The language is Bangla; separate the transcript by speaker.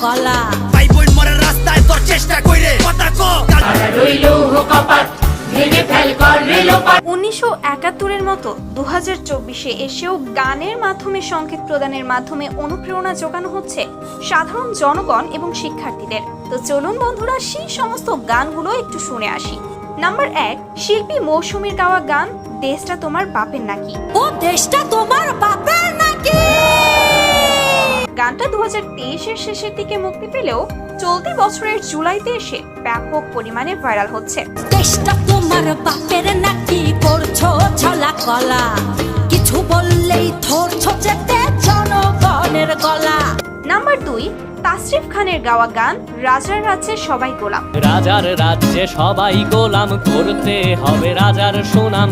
Speaker 1: কলা।
Speaker 2: ভাই বোন মরার রাস্তায় তোর চেষ্টা কইরে কথা কো রইলো কপাট ভেঙে ফেল কর রেলোপাট।
Speaker 3: 1971-এর মতো 2024-এ এসেও গানের মাধ্যমে সংকেত প্রদানের মাধ্যমে অনুপ্রেরণা যোগানো হচ্ছে সাধারণ জনগণ এবং শিক্ষার্থীদের। তো চলুন বন্ধুরা সেই সমস্ত গানগুলো একটু শুনে আসি। নাম্বার 1, শিল্পী মৌসুমীর গাওয়া গান দেশটা তোমার বাপের নাকি।
Speaker 1: ও দেশটা তোমার বাপের নাকি।
Speaker 3: গানটা 2023-এর শেষের দিকে মুক্তি পেলেও চলতি বছরের জুলাইতে এসে ব্যাপক পরিমাণে ভাইরাল হচ্ছে।
Speaker 1: দেশটা তোমার বাপের নাকি, করছো ছলা কলা, কিছু বললেই ধরছো যেতে জনগণের গলা।
Speaker 3: নাম্বার 2, তাসরিফ খানের গাওয়া গান রাজার রাজ্যে সবাই গোলাম।
Speaker 4: রাজার রাজ্যে সবাই গোলাম, করতে হবে রাজার সুনাম।